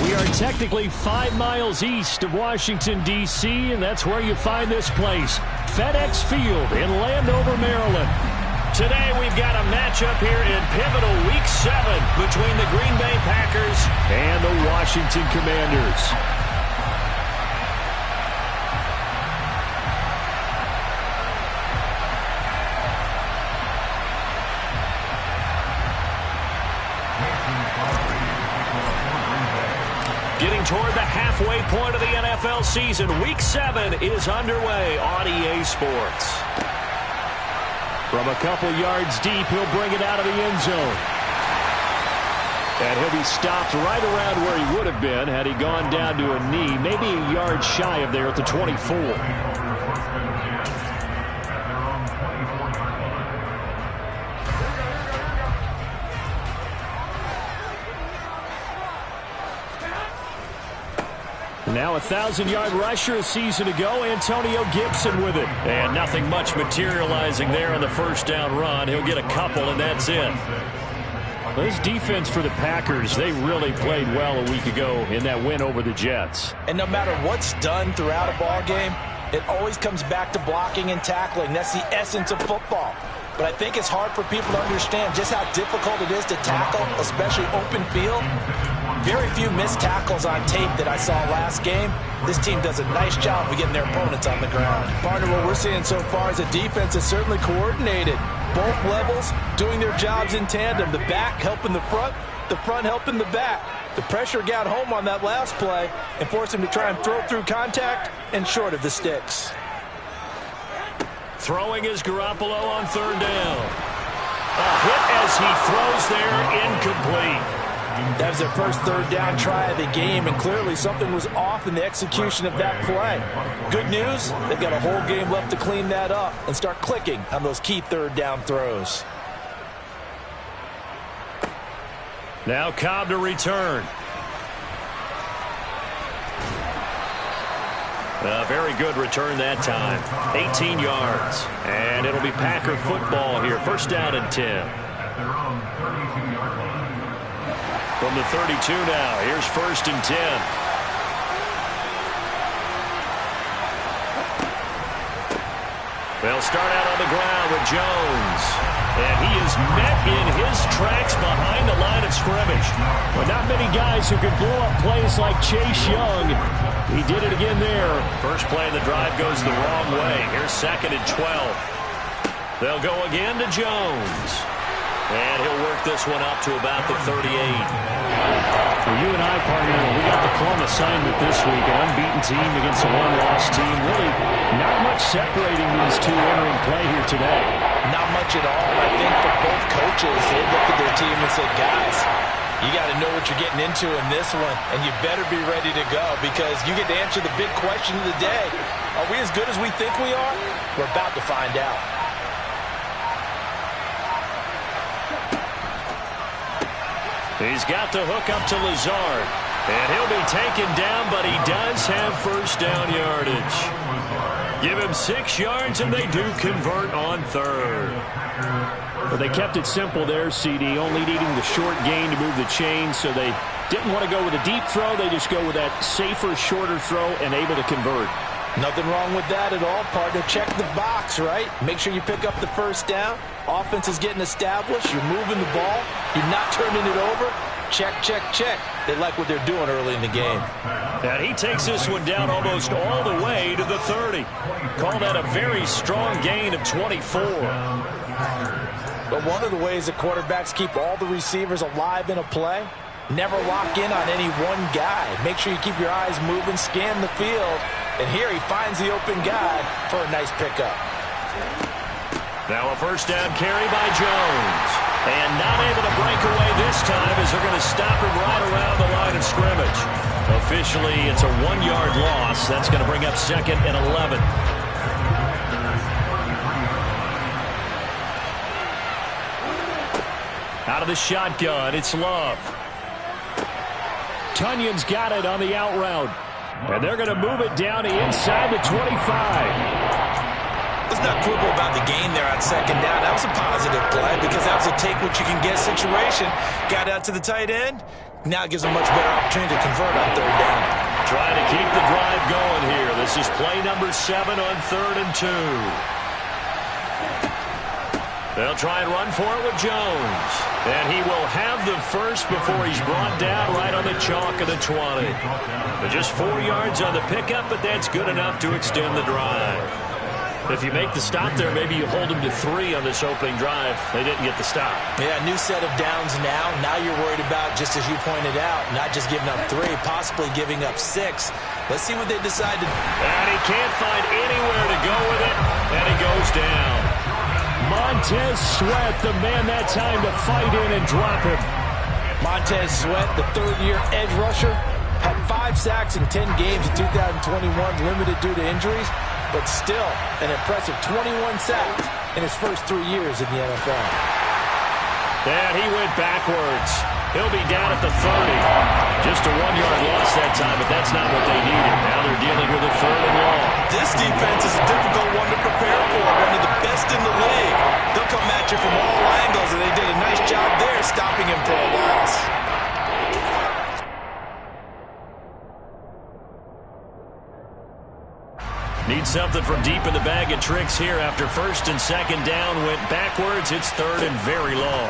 We are technically 5 miles east of Washington, D.C., and that's where you find this place, FedEx Field in Landover, Maryland. Today we've got a matchup here in pivotal Week 7 between the Green Bay Packers and the Washington Commanders. Getting toward the halfway point of the NFL season, Week 7 is underway on EA Sports. From a couple yards deep, he'll bring it out of the end zone. And he'll be stopped right around where he would have been had he gone down to a knee, maybe a yard shy of there at the 24. Now a 1,000-yard rusher a season ago, Antonio Gibson with it. And nothing much materializing there on the first down run. He'll get a couple, and that's it. This defense for the Packers, they really played well a week ago in that win over the Jets. And no matter what's done throughout a ball game, it always comes back to blocking and tackling. That's the essence of football. But I think it's hard for people to understand just how difficult it is to tackle, especially open field. Very few missed tackles on tape that I saw last game. This team does a nice job of getting their opponents on the ground. Partner, what we're seeing so far is a defense that's certainly coordinated. Both levels doing their jobs in tandem. The back helping the front helping the back. The pressure got home on that last play and forced him to try and throw through contact and short of the sticks. Throwing is Garoppolo on third down. A hit as he throws there, incomplete. That was their first third down try of the game, and clearly something was off in the execution of that play. Good news, they've got a whole game left to clean that up and start clicking on those key third down throws. Now Cobb to return. A very good return that time. 18 yards. And it'll be Packer football here. First down and 10. From the 32 now. Here's first and 10. They'll start out on the ground with Jones. And he is met in his tracks behind the line of scrimmage. But not many guys who can blow up plays like Chase Young. He did it again there. First play of the drive goes the wrong way. Here's second and 12. They'll go again to Jones. And he'll work this one up to about the 38. For you and I, partner, we got the plum assignment this week. An unbeaten team against a one-loss team. Really not much separating these two entering play here today. Not much at all. I think for both coaches, they looked at their team and said, guys, you got to know what you're getting into in this one, and you better be ready to go because you get to answer the big question of the day. Are we as good as we think we are? We're about to find out. He's got the hook up to Lazard. And he'll be taken down, but he does have first down yardage. Give him 6 yards, and they do convert on third. But they kept it simple there, CD, only needing the short gain to move the chains, so they didn't want to go with a deep throw. They just go with that safer, shorter throw and able to convert. Nothing wrong with that at all, partner. Check the box, right? Make sure you pick up the first down. Offense is getting established. You're moving the ball. You're not turning it over. Check, check, check. They like what they're doing early in the game. And he takes this one down almost all the way to the 30. Call that a very strong gain of 24. But one of the ways that quarterbacks keep all the receivers alive in a play, never lock in on any one guy. Make sure you keep your eyes moving, scan the field. And here he finds the open guy for a nice pickup. Now a first down carry by Jones. And not able to break away this time as they're going to stop him right around the line of scrimmage. Officially, it's a 1-yard loss. That's going to bring up second and 11. Out of the shotgun, it's Love. Tunyon's got it on the out route. And they're going to move it down to inside the 25. Let's not quibble about the gain there on second down. That was a positive play because that was a take-what-you-can-get situation. Got out to the tight end, Now it gives them a much better opportunity to convert on third down. Trying to keep the drive going here. This is play number 7 on 3rd and 2. They'll try and run for it with Jones. And he will have the first before he's brought down right on the chalk of the 20. But just 4 yards on the pickup, but that's good enough to extend the drive. If you make the stop there, maybe you hold them to 3 on this opening drive. They didn't get the stop. Yeah, new set of downs now. Now you're worried about, just as you pointed out, not just giving up 3, possibly giving up 6. Let's see what they decide to do. And he can't find anywhere to go with it, and he goes down. Montez Sweat, the man that time to fight in and drop him. Montez Sweat, the third-year edge rusher, had 5 sacks in 10 games in 2021, limited due to injuries, but still an impressive 21 sacks in his first 3 years in the NFL. And he went backwards. He'll be down at the 30. Just a 1-yard loss that time, but that's not what they needed. Now they're dealing with a 3rd and long. This defense is a difficult one to prepare for, one of the best in the league. They'll come at you from all angles, and they did a nice job there stopping him for a loss. Need something from deep in the bag of tricks here after 1st and 2nd down. Went backwards. It's 3rd and very long.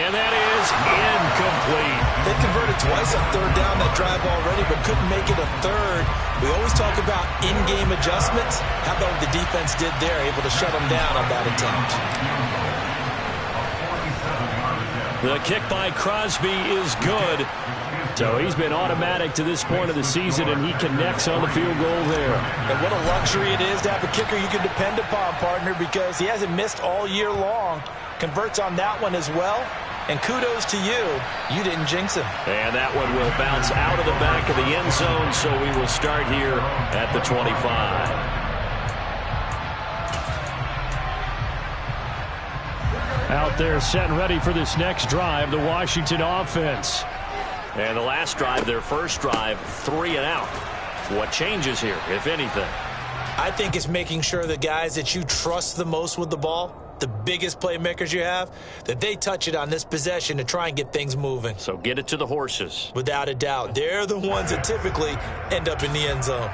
And that is incomplete. They converted twice on 3rd down that drive already, but couldn't make it a 3rd. We always talk about in-game adjustments. How about what the defense did there, able to shut them down on that attempt. The kick by Crosby is good. So he's been automatic to this point of the season, and he connects on the field goal there. And what a luxury it is to have a kicker you can depend upon, partner, because he hasn't missed all year long. Converts on that one as well. And kudos to you. You didn't jinx him. And that one will bounce out of the back of the end zone, so we will start here at the 25. Out there set and ready for this next drive, the Washington offense. And the last drive, their first drive, 3 and out. What changes here, if anything? I think it's making sure the guys that you trust the most with the ball, the biggest playmakers you have, that they touch it on this possession to try and get things moving. So get it to the horses. Without a doubt. They're the ones that typically end up in the end zone.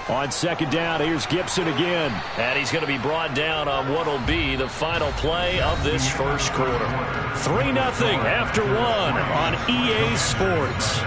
On 2nd down, here's Gibson again. And he's going to be brought down on what will be the final play of this first quarter. 3-0 after 1 on EA Sports.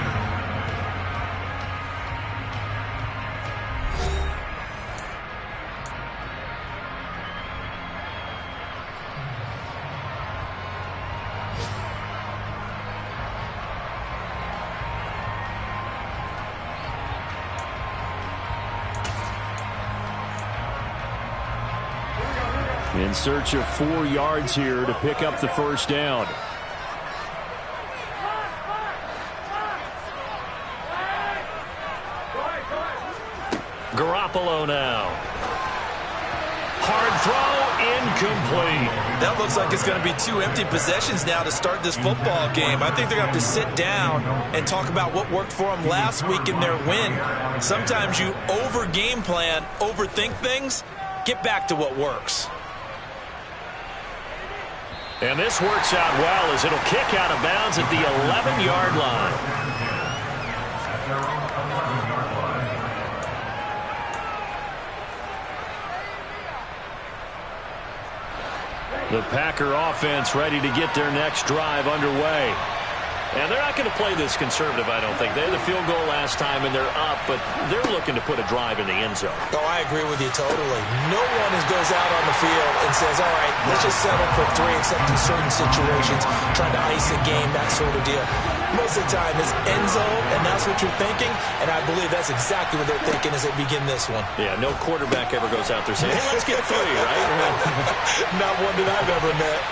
In search of 4 yards here to pick up the first down. Garoppolo now. Hard throw, incomplete. That looks like it's going to be 2 empty possessions now to start this football game. I think they're going to have to sit down and talk about what worked for them last week in their win. Sometimes you over-game plan, overthink things. Get back to what works. And this works out well as it'll kick out of bounds at the 11-yard line. The Packer offense ready to get their next drive underway. And they're not going to play this conservative, I don't think. They had the field goal last time, and they're up, but they're looking to put a drive in the end zone. Oh, I agree with you totally. No one goes out on the field and says, all right, let's just settle for 3, except in certain situations, trying to ice a game, that sort of deal. Most of the time, it's end zone, and that's what you're thinking, and I believe that's exactly what they're thinking as they begin this one. Yeah, no quarterback ever goes out there saying, hey, let's get 3, right? Not one that I've ever met.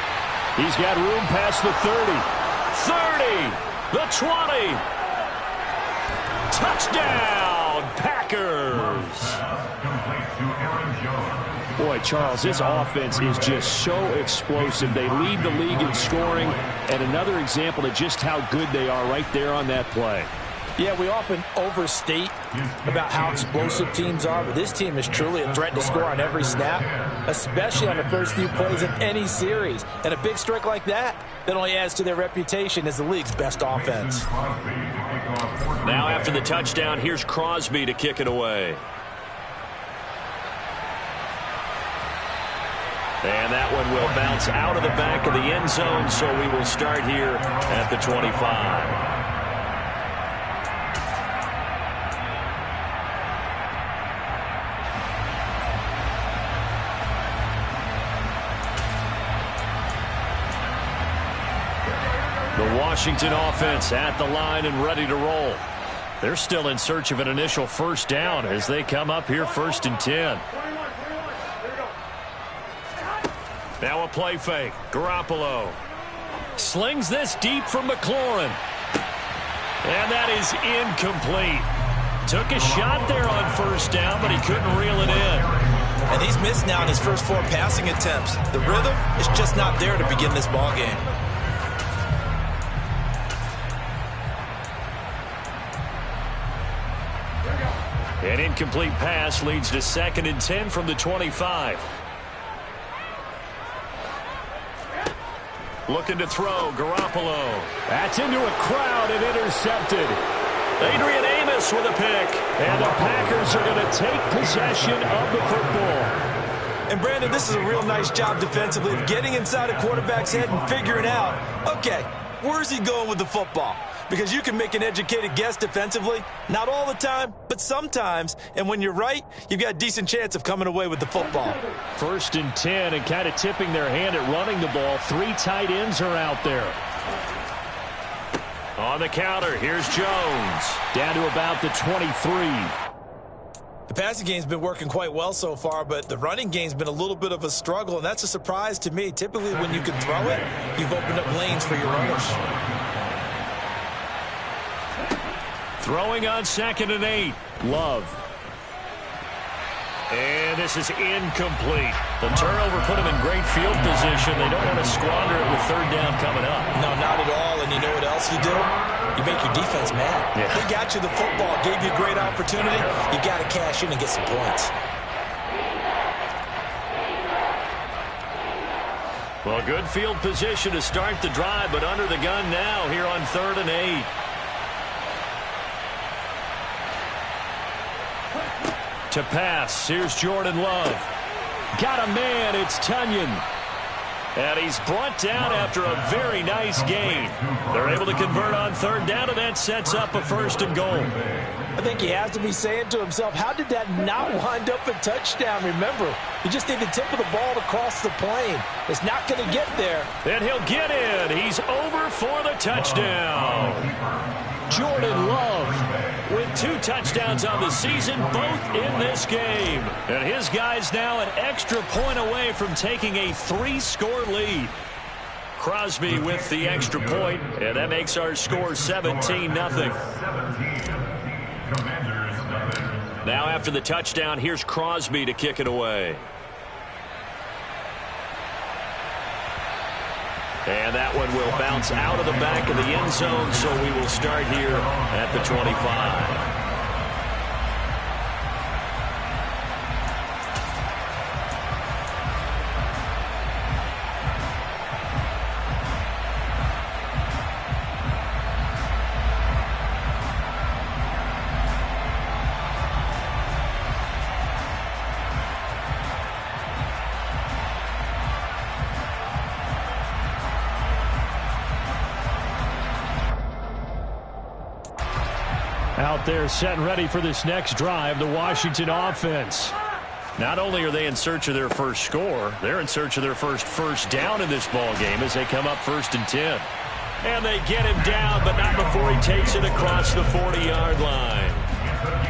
He's got room past the 30. 30, the 20, touchdown, Packers. Boy, Charles, this offense is just so explosive. They lead the league in scoring, and another example of just how good they are right there on that play. Yeah, we often overstate about how explosive teams are, but this team is truly a threat to score on every snap, especially on the first few plays of any series. And a big strike like that only adds to their reputation as the league's best offense. Now after the touchdown, here's Crosby to kick it away. And that one will bounce out of the back of the end zone, so we will start here at the 25. The Washington offense at the line and ready to roll. They're still in search of an initial first down as they come up here 1st and 10. Now a play fake. Garoppolo slings this deep from McLaurin. And that is incomplete. Took a shot there on first down, but he couldn't reel it in. And he's missed now in his first 4 passing attempts. The rhythm is just not there to begin this ball game. An incomplete pass leads to 2nd and 10 from the 25. Looking to throw, Garoppolo. That's into a crowd and intercepted. Adrian Amos with a pick. And the Packers are going to take possession of the football. And Brandon, this is a real nice job defensively of getting inside a quarterback's head and figuring out, okay, where's he going with the football? Because you can make an educated guess defensively. Not all the time, but sometimes. And when you're right, you've got a decent chance of coming away with the football. 1st and 10 and kind of tipping their hand at running the ball. 3 tight ends are out there. On the counter, here's Jones. Down to about the 23. The passing game's been working quite well so far, but the running game's been a little bit of a struggle, and that's a surprise to me. Typically, when you can throw it, you've opened up lanes for your runners. Throwing on 2nd and 8. Love. And this is incomplete. The turnover put them in great field position. They don't want to squander it with 3rd down coming up. No, not at all. And you know what else you do? You make your defense mad. Yeah. They got you the football, gave you a great opportunity. You got to cash in and get some points. Well, good field position to start the drive, but under the gun now here on 3rd and 8. To pass, here's Jordan Love. Got a man, it's Tunyon. And he's brought down after a very nice gain. They're able to convert on 3rd down, and that sets up a 1st and goal. I think he has to be saying to himself, how did that not wind up a touchdown? Remember, you just need the tip of the ball to cross the plane. It's not going to get there. And he'll get in. He's over for the touchdown. Jordan Love with 2 touchdowns on the season, both in this game. And his guy's now an extra point away from taking a 3-score lead. Crosby with the extra point, and that makes our score 17-0. Now after the touchdown, here's Crosby to kick it away. And that one will bounce out of the back of the end zone, so we will start here at the 25. Out there set and ready for this next drive, the Washington offense. Not only are they in search of their first score, they're in search of their first down in this ball game as they come up 1st and 10. And they get him down, but not before he takes it across the 40-yard line.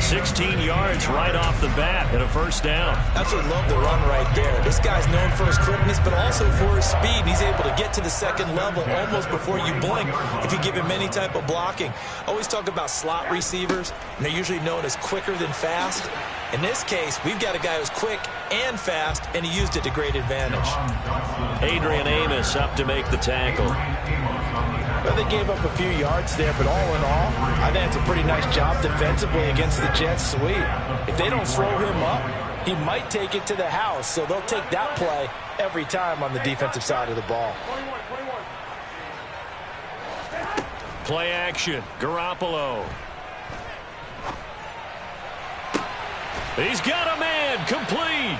16 yards right off the bat and a 1st down. Absolutely love the run right there. This guy's known for his quickness, but also for his speed. He's able to get to the 2nd level almost before you blink if you give him any type of blocking. Always talk about slot receivers, and they're usually known as quicker than fast. In this case, we've got a guy who's quick and fast, and he used it to great advantage. Adrian Amos up to make the tackle. Well, they gave up a few yards there, but all in all, I think it's a pretty nice job defensively against the Jets sweep. If they don't slow him up, he might take it to the house, so they'll take that play every time on the defensive side of the ball. Play action, Garoppolo. He's got a man, complete.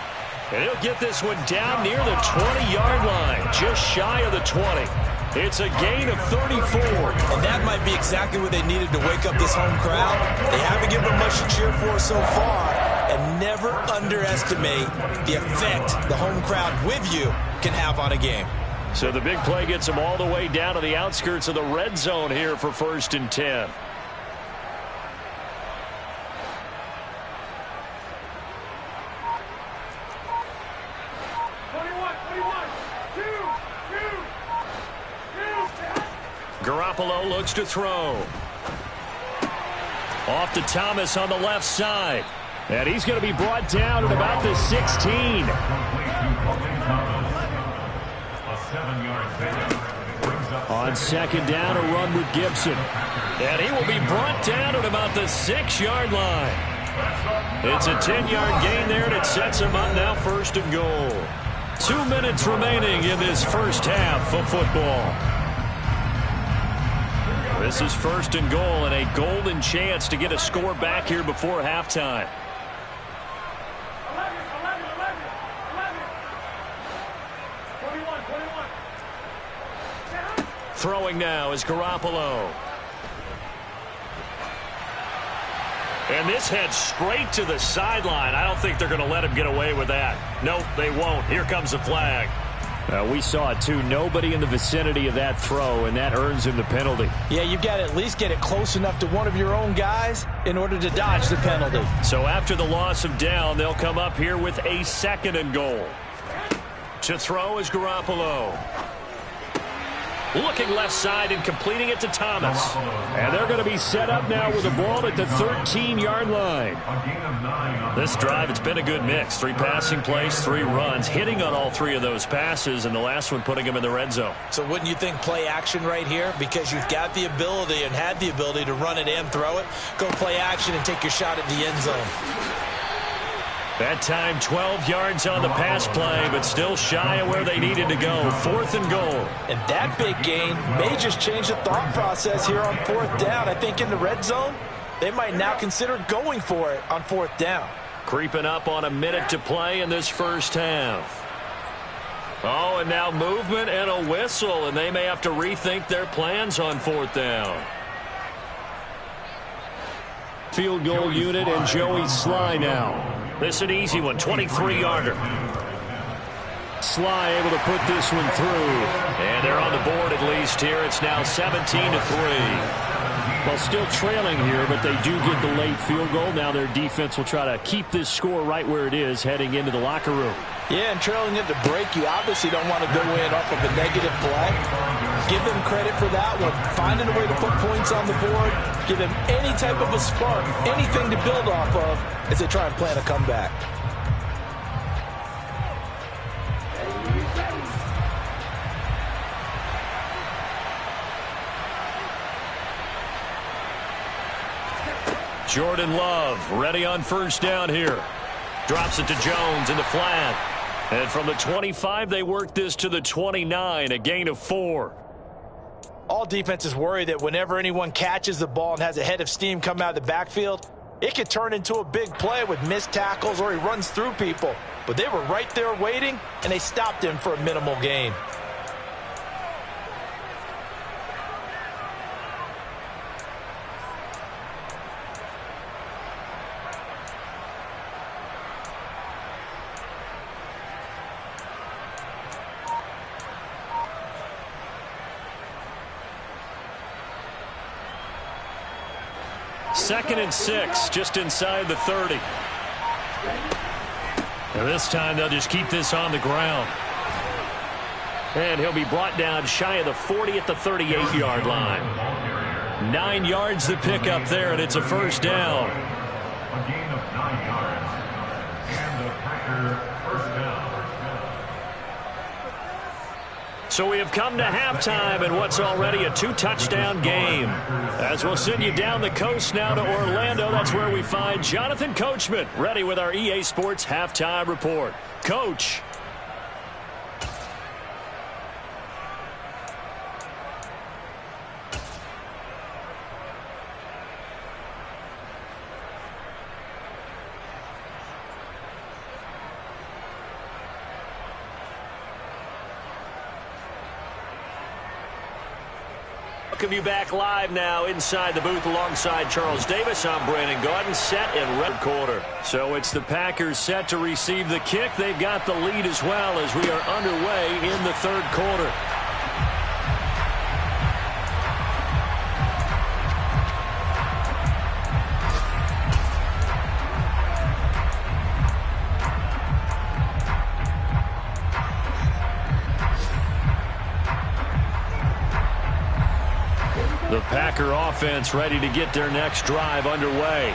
And he'll get this one down near the 20-yard line, just shy of the 20. It's a gain of 34. And that might be exactly what they needed to wake up this home crowd. They haven't given them much to cheer for so far. And never underestimate the effect the home crowd with you can have on a game. So the big play gets them all the way down to the outskirts of the red zone here for 1st and 10. Garoppolo looks to throw. Off to Thomas on the left side. And he's going to be brought down at about the 16. On 2nd down, a run with Gibson. And he will be brought down at about the 6-yard line. It's a 10-yard gain there, and it sets him up now 1st and goal. 2 minutes remaining in this first half of football. This is 1st and goal and a golden chance to get a score back here before halftime. Throwing now is Garoppolo. And this heads straight to the sideline. I don't think they're going to let him get away with that. Nope, they won't. Here comes the flag. We saw it, too. Nobody in the vicinity of that throw, and that earns him the penalty. Yeah, you've got to at least get it close enough to one of your own guys in order to dodge the penalty. So after the loss of down, they'll come up here with a 2nd and goal. To throw is Garoppolo. Looking left side and completing it to Thomas. And they're going to be set up now with the ball at the 13-yard line. This drive, it's been a good mix. 3 passing plays, 3 runs, hitting on all 3 of those passes, and the last one putting him in the red zone. So wouldn't you think play action right here? Because you've got the ability and had the ability to run it and throw it. Go play action and take your shot at the end zone. That time 12 yards on the pass play, but still shy of where they needed to go. 4th and goal. And that big gain may just change the thought process here on 4th down. I think in the red zone, they might now consider going for it on 4th down. Creeping up on a minute to play in this first half. Oh, and now movement and a whistle, and they may have to rethink their plans on 4th down. Field goal unit and Joey Sly now. This is an easy one, 23-yarder. Sly able to put this one through. And they're on the board at least here. It's now 17-3. Well, still trailing here, but they do get the late field goal. Now their defense will try to keep this score right where it is heading into the locker room. Yeah, and trailing into break, you obviously don't want to go in off of a negative play. Give them credit for that one. Finding a way to put points on the board. Give them any type of a spark, anything to build off of as they try and plan a comeback. Jordan Love ready on 1st down here. Drops it to Jones in the flat. And from the 25, they work this to the 29, a gain of 4. All defenses worry that whenever anyone catches the ball and has a head of steam come out of the backfield, it could turn into a big play with missed tackles or he runs through people. But they were right there waiting, and they stopped him for a minimal gain. Second and 6, just inside the 30. And this time they'll just keep this on the ground. And he'll be brought down shy of the 40 at the 38-yard line. 9 yards to pick up there, and it's a 1st down. A gain of 9 yards. And the Packer 1st down. So we have come to halftime in what's already a 2-touchdown game. As we'll send you down the coast now to Orlando, that's where we find Jonathan Coachman ready with our EA Sports Halftime Report. Coach. Welcome you back live now inside the booth alongside Charles Davis. I'm Brandon Gaudin, set in red quarter. So it's the Packers set to receive the kick. They've got the lead as well as we are underway in the third quarter. The Packer offense ready to get their next drive underway.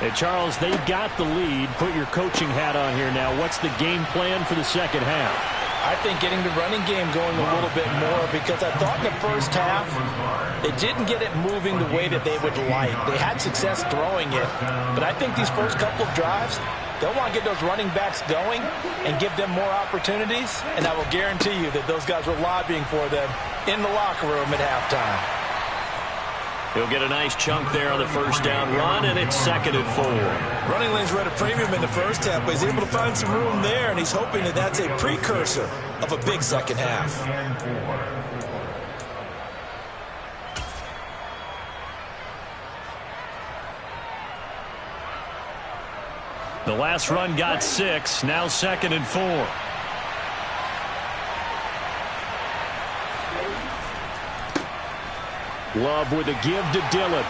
And Charles, they've got the lead. Put your coaching hat on here now. What's the game plan for the second half? I think getting the running game going a little bit more, because I thought in the first half they didn't get it moving the way that they would like. They had success throwing it, but I think these first couple of drives, they'll want to get those running backs going and give them more opportunities, and I will guarantee you that those guys were lobbying for them in the locker room at halftime. He'll get a nice chunk there on the first down run, and it's 2nd and 4. Running lanes were at a premium in the first half, but he's able to find some room there, and he's hoping that that's a precursor of a big second half. The last run got 6, now 2nd and 4. Love with a give to Dillon.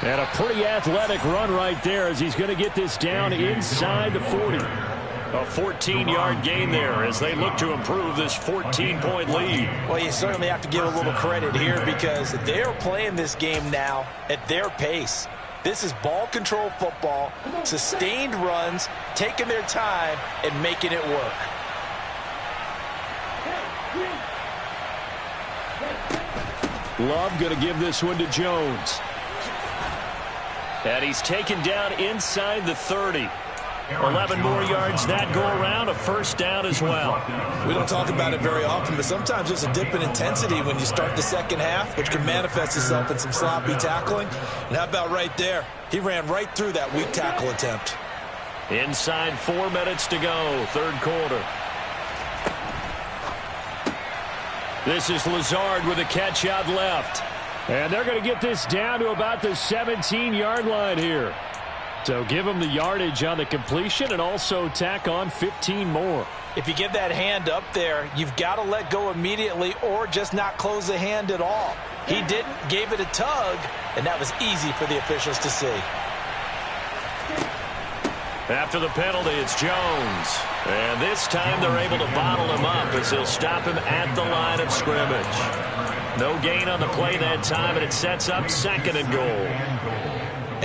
And a pretty athletic run right there as he's going to get this down inside the 40. A 14-yard gain there as they look to improve this 14-point lead. Well, you certainly have to give a little credit here because they're playing this game now at their pace. This is ball control football, sustained runs, taking their time and making it work. Love going to give this one to Jones. And he's taken down inside the 30. 11 more yards that go around, a first down as well. We don't talk about it very often, but sometimes there's a dip in intensity when you start the second half, which can manifest itself in some sloppy tackling. And how about right there? He ran right through that weak tackle attempt. Inside 4 minutes to go, third quarter. This is Lazard with a catch out left. And they're going to get this down to about the 17-yard line here. So give them the yardage on the completion and also tack on 15 more. If you get that hand up there, you've got to let go immediately or just not close the hand at all. He didn't, gave it a tug, and that was easy for the officials to see. After the penalty, it's Jones. And this time they're able to bottle him up as they'll stop him at the line of scrimmage. No gain on the play that time, and it sets up 2nd and goal.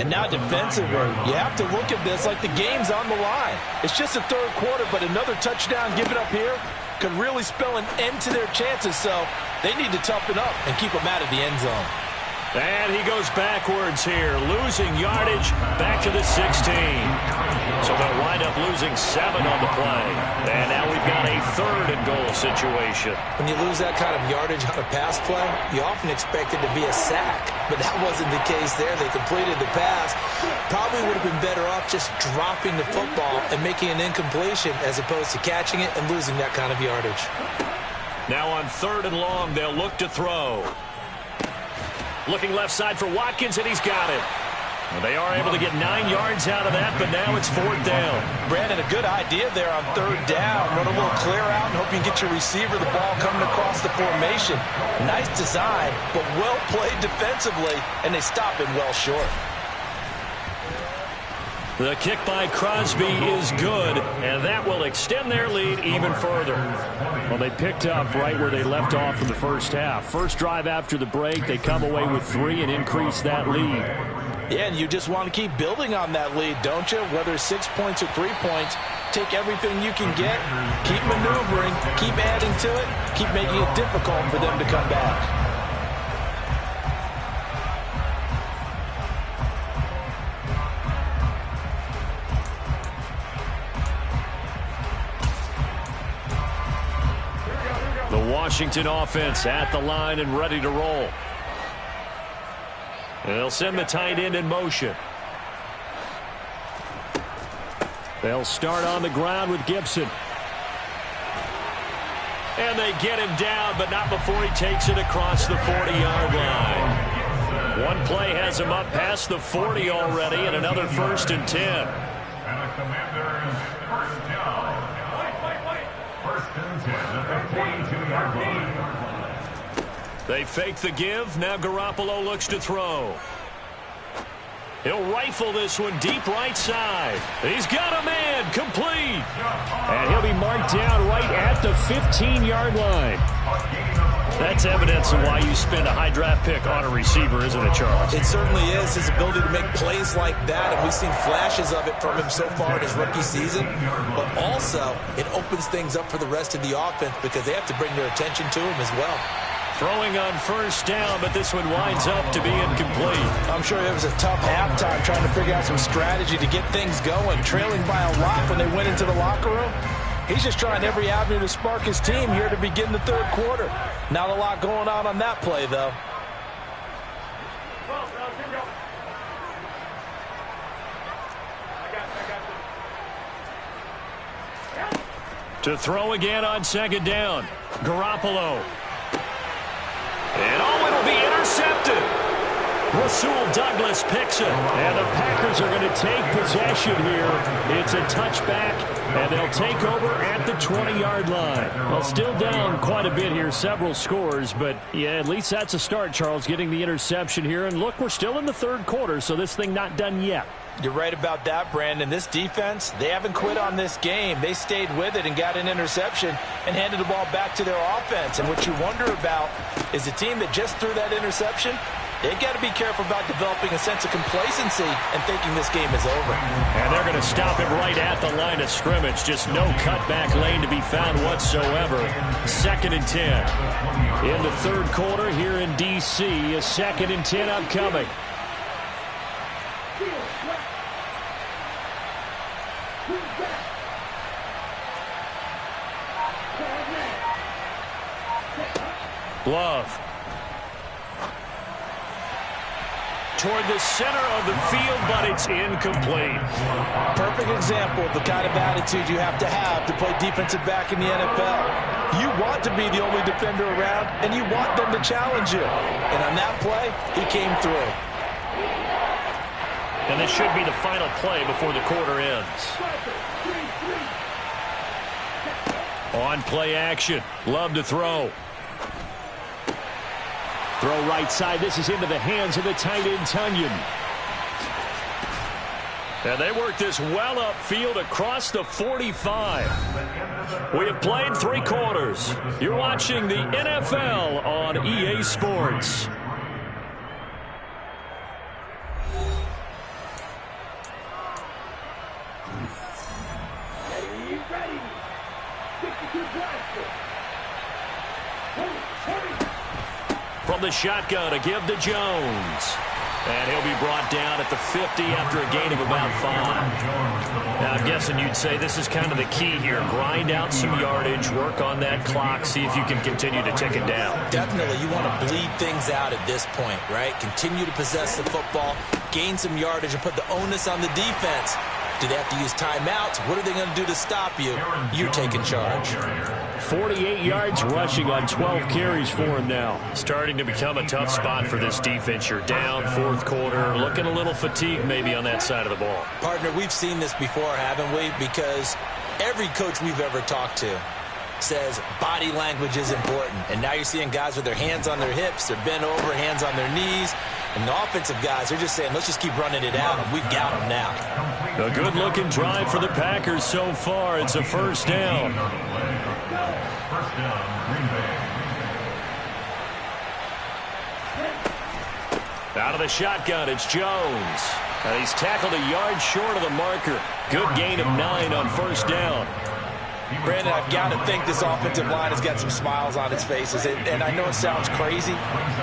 And now defensively, you have to look at this like the game's on the line. It's just the third quarter, but another touchdown given up here could really spell an end to their chances, so they need to toughen up and keep them out of the end zone. And he goes backwards here, losing yardage back to the 16. So they'll wind up losing 7 on the play. And now we've got a 3rd and goal situation. When you lose that kind of yardage on a pass play, you often expect it to be a sack. But that wasn't the case there. They completed the pass. Probably would have been better off just dropping the football and making an incompletion as opposed to catching it and losing that kind of yardage. Now on 3rd and long, they'll look to throw. Looking left side for Watkins, and he's got it. Well, they are able to get 9 yards out of that, but now it's 4th down. Brandon, a good idea there on 3rd down. Run a little clear out and hope you can get your receiver the ball coming across the formation. Nice design, but well played defensively, and they stop him well short. The kick by Crosby is good, and that will extend their lead even further. Well, they picked up right where they left off in the first half. First drive after the break, they come away with 3 and increase that lead. Yeah, and you just want to keep building on that lead, don't you? Whether it's 6 points or 3 points, take everything you can get, keep maneuvering, keep adding to it, keep making it difficult for them to come back. The Washington offense at the line and ready to roll. They'll send the tight end in motion. They'll start on the ground with Gibson. And they get him down, but not before he takes it across the 40-yard line. One play has him up past the 40 already, and another 1st and 10. And the Commanders' first down. First and 10 at the 42-yard line. They fake the give. Now Garoppolo looks to throw. He'll rifle this one deep right side. He's got a man. Complete. And he'll be marked down right at the 15-yard line. That's evidence of why you spend a high draft pick on a receiver, isn't it, Charles? It certainly is. His ability to make plays like that, and we've seen flashes of it from him so far in his rookie season. But also, it opens things up for the rest of the offense because they have to bring their attention to him as well. Throwing on 1st down, but this one winds up to be incomplete. I'm sure it was a tough halftime trying to figure out some strategy to get things going, trailing by a lot when they went into the locker room. He's just trying every avenue to spark his team here to begin the 3rd quarter. Not a lot going on that play, though. To throw again on 2nd down. Garoppolo. And it'll be intercepted. Rasul Douglas picks it. And the Packers are going to take possession here. It's a touchback, and they'll take over at the 20-yard line. Well, still down quite a bit here, several scores, but yeah, at least that's a start, Charles, getting the interception here. And look, we're still in the 3rd quarter, so this thing not done yet. You're right about that, Brandon. This defense, they haven't quit on this game. They stayed with it and got an interception and handed the ball back to their offense. And what you wonder about is a team that just threw that interception, they've got to be careful about developing a sense of complacency and thinking this game is over. And they're going to stop him right at the line of scrimmage. Just no cutback lane to be found whatsoever. 2nd and 10. In the 3rd quarter here in D.C., a 2nd and 10 upcoming. Love. Toward the center of the field, but it's incomplete. Perfect example of the kind of attitude you have to play defensive back in the NFL. You want to be the only defender around, and you want them to challenge you. And on that play, he came through. And this should be the final play before the quarter ends. On play action. Love to throw. Throw right side. This is into the hands of the tight end, Tunyon. And they work this well upfield across the 45. We have played 3 quarters. You're watching the NFL on EA Sports. From the shotgun, a give to Jones. And he'll be brought down at the 50 after a gain of about 5. Now, I'm guessing you'd say this is kind of the key here. Grind out some yardage, work on that clock, see if you can continue to tick it down. Definitely. You want to bleed things out at this point, right? Continue to possess the football, gain some yardage, and put the onus on the defense. Do they have to use timeouts? What are they going to do to stop you? You're taking charge. 48 yards rushing on 12 carries for him now. Starting to become a tough spot for this defense. You're down 4th quarter, looking a little fatigued maybe on that side of the ball. Partner, we've seen this before, haven't we? Because every coach we've ever talked to says body language is important. And now you're seeing guys with their hands on their hips, they're bent over, hands on their knees. And the offensive guys are just saying, let's just keep running it out, and we've got them now. A good-looking drive for the Packers so far. It's a 1st down. First down, Green Bay. Out of the shotgun, it's Jones. And he's tackled a yard short of the marker. Good gain of 9 on first down. Brandon, I've got to think this offensive line has got some smiles on its faces. And I know it sounds crazy,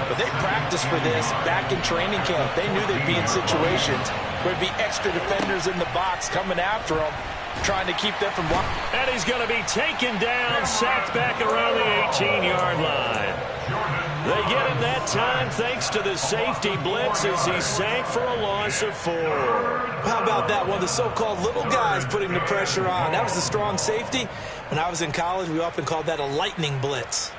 but they practiced for this back in training camp. They knew they'd be in situations where there'd be extra defenders in the box coming after them, trying to keep them from blocking. And he's going to be taken down, sacked back around the 18-yard line. They get him that time thanks to the safety blitz as he sank for a loss of 4. How about that? One of the so-called little guys putting the pressure on. That was the strong safety. When I was in college, we often called that a lightning blitz.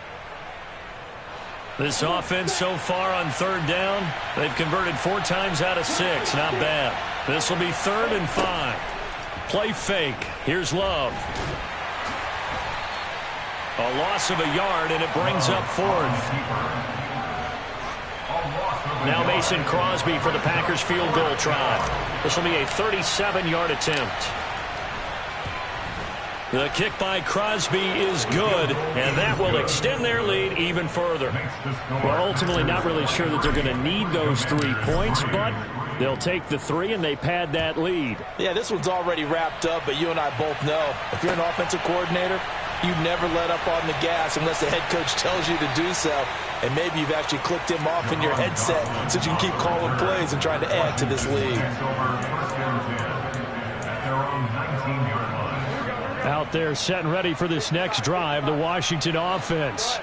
This offense so far on third down, they've converted 4 times out of 6. Not bad. This will be 3rd and 5. Play fake. Here's Love. A loss of a yard, and it brings up 4th. Now Mason Crosby for the Packers field goal try. This will be a 37-yard attempt. The kick by Crosby is good, and that will extend their lead even further. We're ultimately not really sure that they're going to need those 3 points, but they'll take the 3 and they pad that lead. Yeah, this one's already wrapped up, but you and I both know if you're an offensive coordinator, you never let up on the gas unless the head coach tells you to do so. And maybe you've actually clicked him off in your headset so you can keep calling plays and trying to add to this lead. Out there set and ready for this next drive, the Washington offense.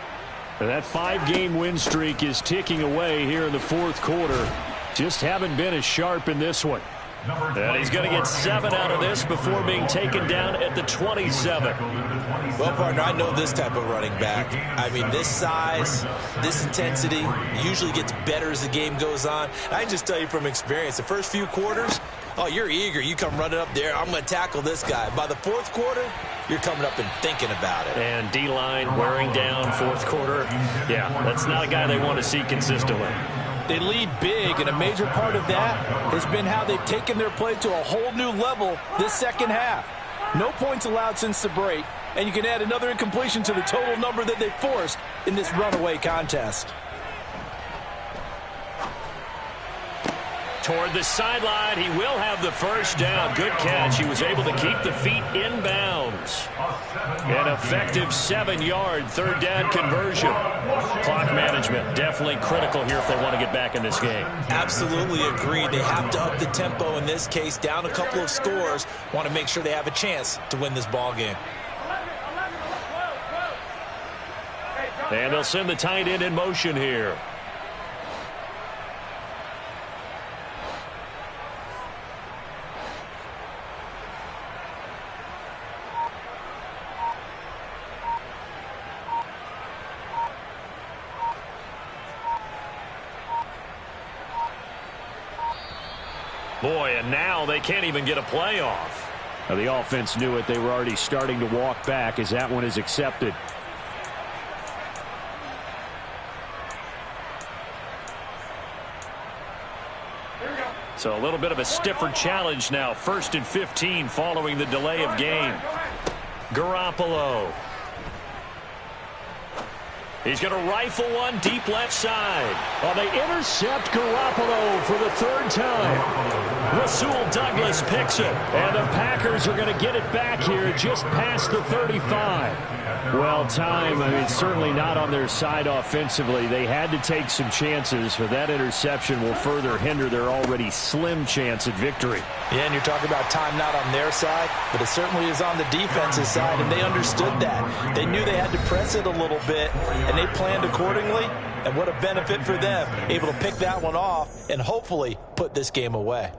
That 5-game win streak is ticking away here in the 4th quarter. Just haven't been as sharp in this one. And he's going to get 7 out of this before being taken down at the 27. Well, partner, I know this type of running back. I mean, this size, this intensity usually gets better as the game goes on. I can just tell you from experience, the first few quarters, oh, you're eager. You come running up there, I'm going to tackle this guy. By the 4th quarter, you're coming up and thinking about it. And D-line wearing down 4th quarter. Yeah, that's not a guy they want to see consistently. They lead big, and a major part of that has been how they've taken their play to a whole new level this second half. No points allowed since the break, and you can add another incompletion to the total number that they forced in this runaway contest. Toward the sideline, he will have the first down. Good catch. He was able to keep the feet inbounds. An effective 7-yard 3rd down conversion. Clock management definitely critical here if they want to get back in this game. Absolutely agreed. They have to up the tempo in this case, down a couple of scores. Want to make sure they have a chance to win this ball game. And they'll send the tight end in motion here. Boy, and now they can't even get a playoff. Now, the offense knew it. They were already starting to walk back as that one is accepted. So a little bit of a stiffer challenge now. 1st and 15 following the delay of game. Garoppolo. He's going to rifle one deep left side. Well, they intercept Garoppolo for the 3rd time. Rasul Douglas picks it. And the Packers are going to get it back here just past the 35. Well, time, I mean, certainly not on their side offensively. They had to take some chances, but that interception will further hinder their already slim chance at victory. Yeah, and you're talking about time not on their side, but it certainly is on the defensive side, and they understood that. They knew they had to press it a little bit, and they planned accordingly, and what a benefit for them, able to pick that one off and hopefully put this game away.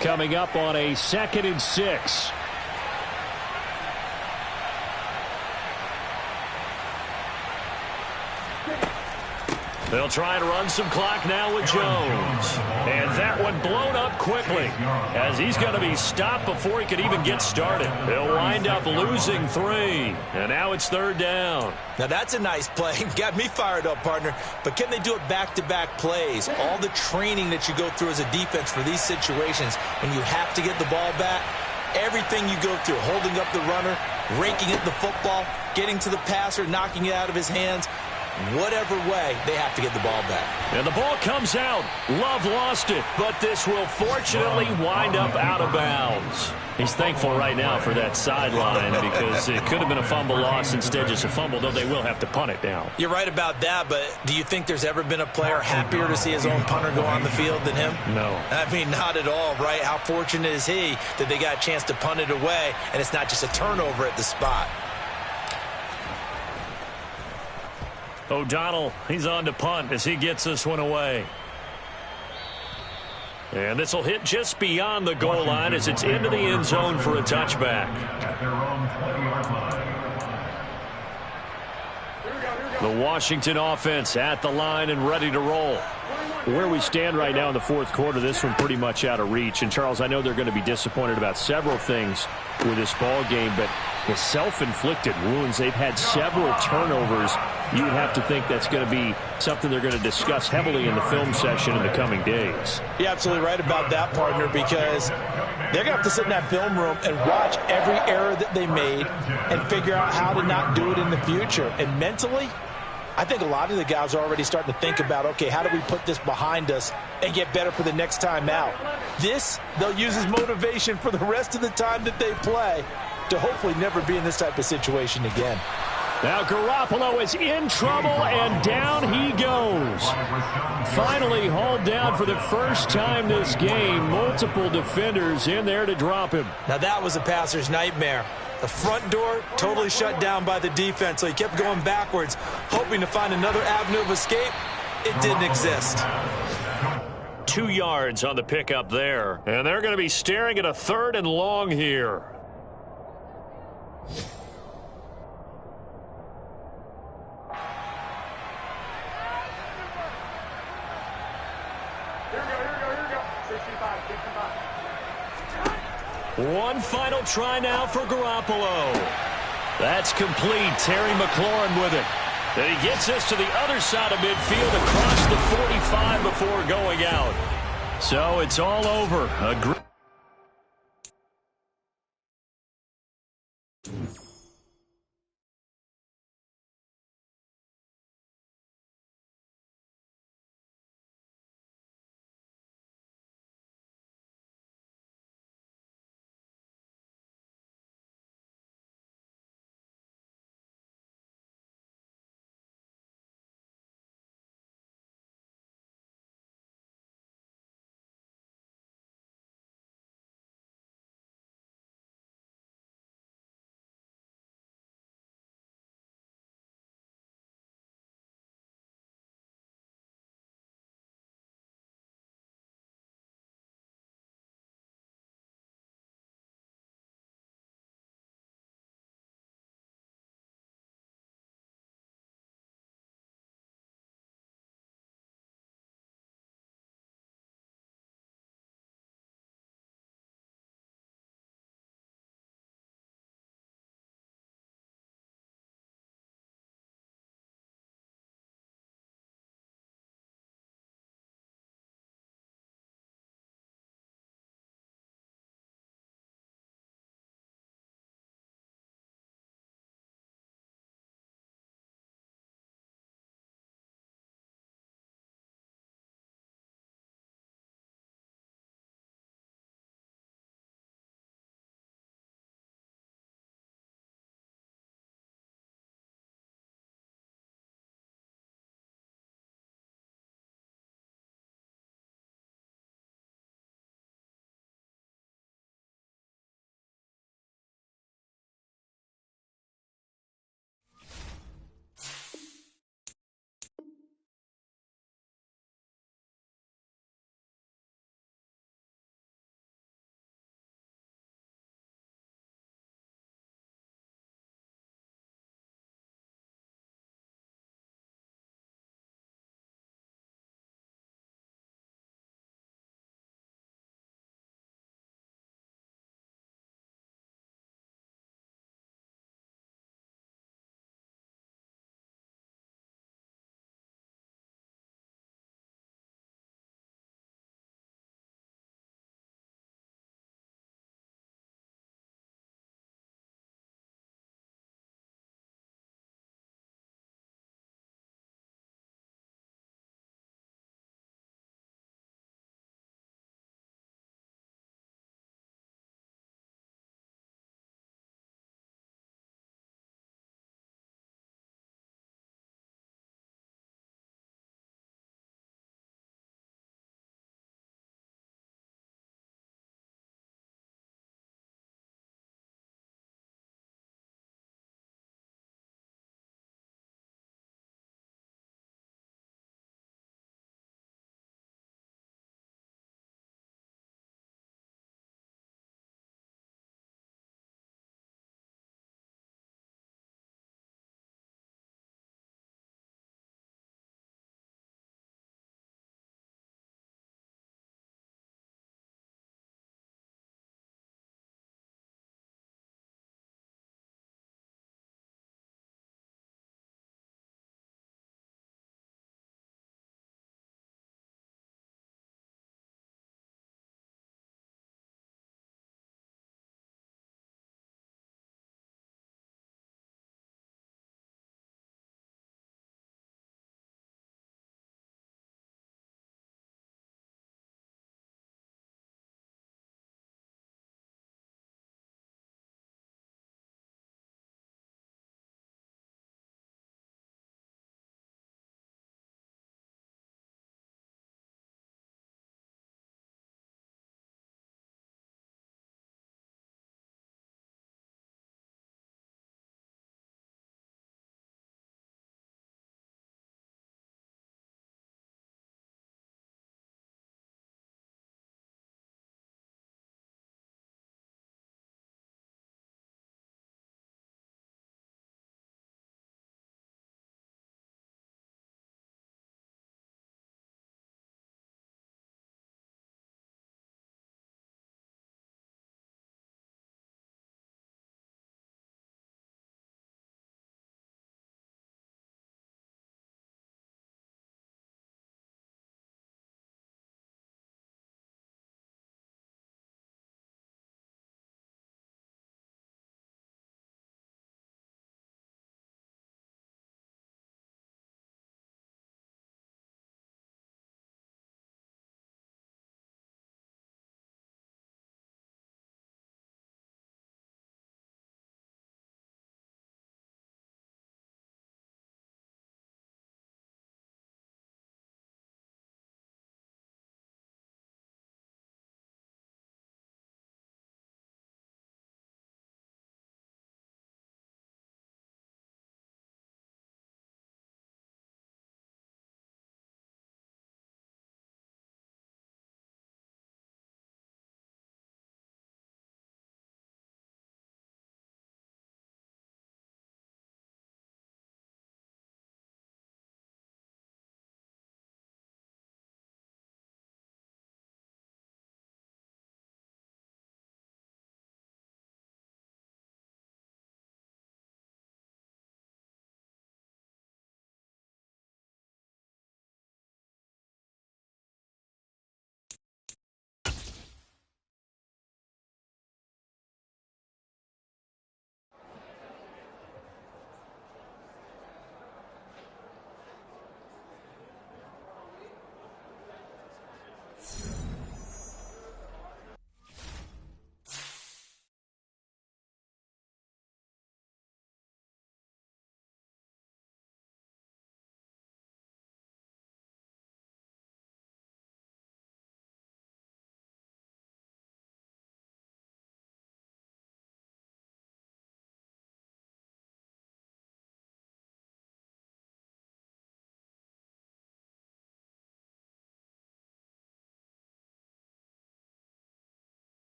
Coming up on a 2nd and 6. They'll try to run some clock now with Jones. And that one blown up quickly as he's going to be stopped before he could even get started. They'll wind up losing 3. And now it's 3rd down. Now that's a nice play. Got me fired up, partner. But can they do it back-to-back plays? All the training that you go through as a defense for these situations when you have to get the ball back, everything you go through, holding up the runner, raking at the football, getting to the passer, knocking it out of his hands. Whatever way, they have to get the ball back. And the ball comes out. Love lost it, but this will fortunately wind up out of bounds. He's thankful right now for that sideline because it could have been a fumble loss, instead just a fumble, though they will have to punt it now. You're right about that, but do you think there's ever been a player happier to see his own punter go on the field than him? No. I mean, not at all, right? How fortunate is he that they got a chance to punt it away, and it's not just a turnover at the spot. O'Donnell, he's on to punt as he gets this one away. And this will hit just beyond the goal line as it's into the end zone for a touchback. At their own 20-yard line. The Washington offense at the line and ready to roll. Where we stand right now in the fourth quarter, this one pretty much out of reach. And, Charles, I know they're going to be disappointed about several things with this ball game, but the self-inflicted wounds, they've had several turnovers. You would have to think that's going to be something they're going to discuss heavily in the film session in the coming days. You're absolutely right about that, partner, because they're going to have to sit in that film room and watch every error that they made and figure out how to not do it in the future. And mentally, I think a lot of the guys are already starting to think about, okay, how do we put this behind us and get better for the next time out? This, they'll use as motivation for the rest of the time that they play to hopefully never be in this type of situation again. Now Garoppolo is in trouble, and down he goes. Finally hauled down for the first time this game. Multiple defenders in there to drop him. Now that was a passer's nightmare. The front door totally shut down by the defense, so he kept going backwards, hoping to find another avenue of escape. It didn't exist. 2 yards on the pickup there. And they're going to be staring at a 3rd and long here. One final try now for Garoppolo. That's complete. Terry McLaurin with it. Then he gets us to the other side of midfield across the 45 before going out. So it's all over.